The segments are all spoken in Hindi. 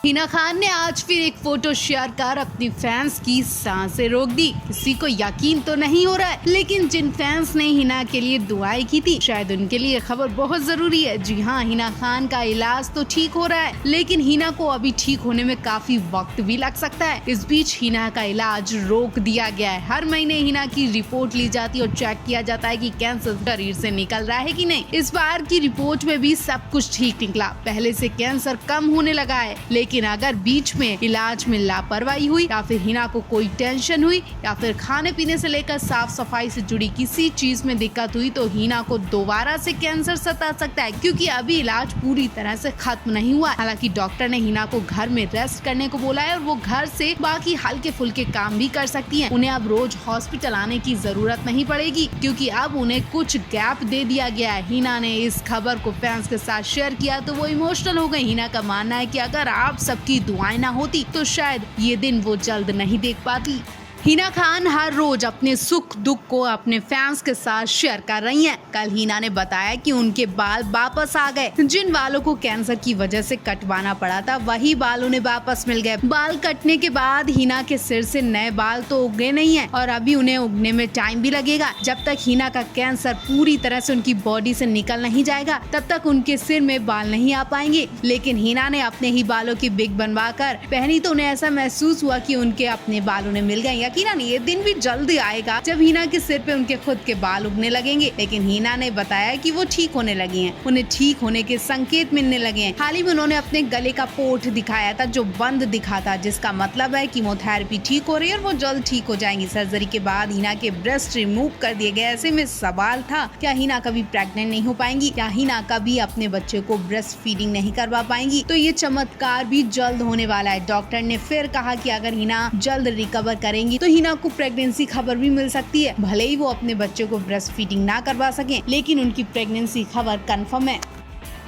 हिना खान ने आज फिर एक फोटो शेयर कर अपनी फैंस की सांसें रोक दी। किसी को यकीन तो नहीं हो रहा है, लेकिन जिन फैंस ने हिना के लिए दुआएं की थी, शायद उनके लिए खबर बहुत जरूरी है। जी हाँ, हिना खान का इलाज तो ठीक हो रहा है, लेकिन हिना को अभी ठीक होने में काफी वक्त भी लग सकता है। इस बीच हिना का इलाज रोक दिया गया है। हर महीने हिना की रिपोर्ट ली जाती है और चेक किया जाता है कि कैंसर शरीर से निकल रहा है कि नहीं। इस बार की रिपोर्ट में भी सब कुछ ठीक निकला। पहले से कैंसर कम होने लगा है, लेकिन अगर बीच में इलाज में लापरवाही हुई या फिर हिना को कोई टेंशन हुई या फिर खाने पीने से लेकर साफ सफाई से जुड़ी किसी चीज में दिक्कत हुई तो हिना को दोबारा से कैंसर सता सकता है, क्योंकि अभी इलाज पूरी तरह से खत्म नहीं हुआ। हालांकि डॉक्टर ने हिना को घर में रेस्ट करने को बोला है और वो घर से बाकी हल्के फुल्के काम भी कर सकती हैं। उन्हें अब रोज हॉस्पिटल आने की जरूरत नहीं पड़ेगी, क्योंकि अब उन्हें कुछ गैप दे दिया गया है। हिना ने इस खबर को फैंस के साथ शेयर किया तो वो इमोशनल हो गई। हिना का मानना है कि अगर आप सबकी दुआएं ना होती तो शायद ये दिन वो जल्द नहीं देख पाती। हिना खान हर रोज अपने सुख दुख को अपने फैंस के साथ शेयर कर रही हैं। कल हिना ने बताया कि उनके बाल वापस आ गए। जिन बालों को कैंसर की वजह से कटवाना पड़ा था, वही बाल उन्हें वापस मिल गए। बाल कटने के बाद हिना के सिर से नए बाल तो उगे नहीं है और अभी उन्हें उगने में टाइम भी लगेगा। जब तक हिना का कैंसर पूरी तरह से उनकी बॉडी से निकल नहीं जाएगा, तब तक उनके सिर में बाल नहीं आ पाएंगे। लेकिन हिना ने अपने ही बालों की बिग बनवा कर पहनी तो उन्हें ऐसा महसूस हुआ कि उनके अपने बाल उन्हें मिल गए। यकीनन ये दिन भी जल्दी आएगा जब हिना के सिर पे उनके खुद के बाल उगने लगेंगे। लेकिन हिना ने बताया कि वो ठीक होने लगी हैं, उन्हें ठीक होने के संकेत मिलने लगे हैं। हाल ही में उन्होंने अपने गले का पोर्ट दिखाया था जो बंद दिखा था, जिसका मतलब है कीमोथेरेपी ठीक हो रही है और वो जल्द ठीक हो जाएंगी। सर्जरी के बाद हिना के ब्रेस्ट रिमूव कर दिए गए। ऐसे में सवाल था, क्या हिना कभी प्रेग्नेंट नहीं हो पाएंगी? क्या हिना कभी अपने बच्चे को ब्रेस्ट फीडिंग नहीं करवा पाएंगी? तो ये चमत्कार भी जल्द होने वाला है। डॉक्टर ने फिर कहा कि अगर हिना जल्द रिकवर करेंगी तो हिना को प्रेगनेंसी खबर भी मिल सकती है। भले ही वो अपने बच्चे को ब्रेस्ट फीडिंग ना करवा सकें, लेकिन उनकी प्रेगनेंसी खबर कंफर्म है।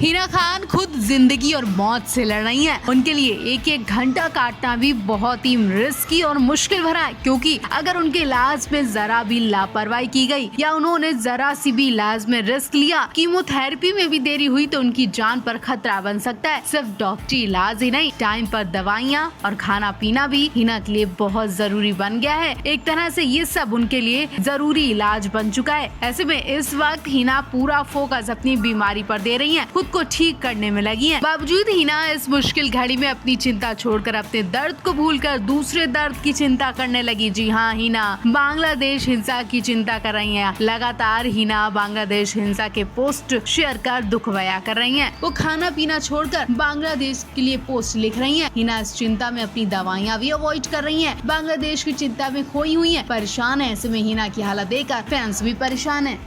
हिना खान खुद जिंदगी और मौत से लड़ रही हैं। उनके लिए एक एक घंटा काटना भी बहुत ही रिस्की और मुश्किल भरा है, क्योंकि अगर उनके इलाज में जरा भी लापरवाही की गई या उन्होंने जरा सी भी इलाज में रिस्क लिया, कीमोथेरेपी में भी देरी हुई तो उनकी जान पर खतरा बन सकता है। सिर्फ डॉक्टरी इलाज ही नहीं, टाइम पर दवाइयाँ और खाना पीना भी हिना के लिए बहुत जरूरी बन गया है। एक तरह से ये सब उनके लिए जरूरी इलाज बन चुका है। ऐसे में इस वक्त हिना पूरा फोकस अपनी बीमारी पर दे रही है, को ठीक करने में लगी है। बावजूद हिना इस मुश्किल घड़ी में अपनी चिंता छोड़कर अपने दर्द को भूलकर दूसरे दर्द की चिंता करने लगी। जी हाँ, हिना बांग्लादेश हिंसा की चिंता कर रही हैं। लगातार हिना बांग्लादेश हिंसा के पोस्ट शेयर कर दुख बयां कर रही हैं। वो खाना पीना छोड़कर बांग्लादेश के लिए पोस्ट लिख रही हैं। हिना इस चिंता में अपनी दवाइयाँ भी अवॉइड कर रही हैं। बांग्लादेश की चिंता में खोई हुई है, परेशान है। ऐसे में हिना की हालत देखकर फैंस भी परेशान है।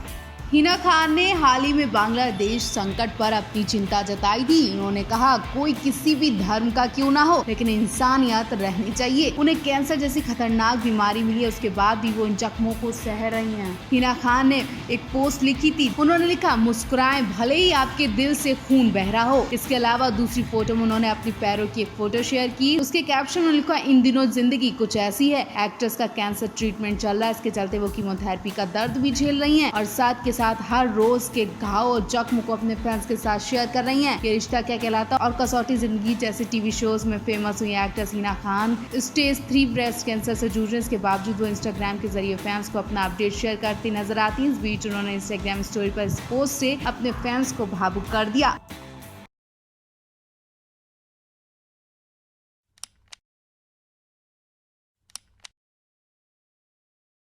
हिना खान ने हाल ही में बांग्लादेश संकट पर अपनी चिंता जताई थी। उन्होंने कहा, कोई किसी भी धर्म का क्यों ना हो, लेकिन इंसानियत रहनी चाहिए। उन्हें कैंसर जैसी खतरनाक बीमारी मिली है, उसके बाद भी वो इन जख्मों को सह रही हैं। हिना खान ने एक पोस्ट लिखी थी। उन्होंने लिखा, मुस्कुराएं भले ही आपके दिल से खून बह रहा हो। इसके अलावा दूसरी फोटो में उन्होंने अपनी पैरों की एक फोटो शेयर की। उसके कैप्शन में लिखा, इन दिनों जिंदगी कुछ ऐसी है। एक्ट्रेस का कैंसर ट्रीटमेंट चल रहा है, इसके चलते वो कीमोथेरेपी का दर्द भी झेल रही है और साथ के साथ हर रोज के घाव और जख्म को अपने फैंस के साथ शेयर कर रही हैं। ये रिश्ता क्या कहलाता और कसौटी जिंदगी जैसे टीवी शोज में फेमस हुई actress Hina Khan stage 3 breast cancer से जूझ रहे। इसके बावजूद वो इंस्टाग्राम के जरिए फैंस को अपना अपडेट शेयर करती नजर आती है। इस बीच उन्होंने इंस्टाग्राम स्टोरी पर इस पोस्ट से अपने फैंस को भावुक कर दिया।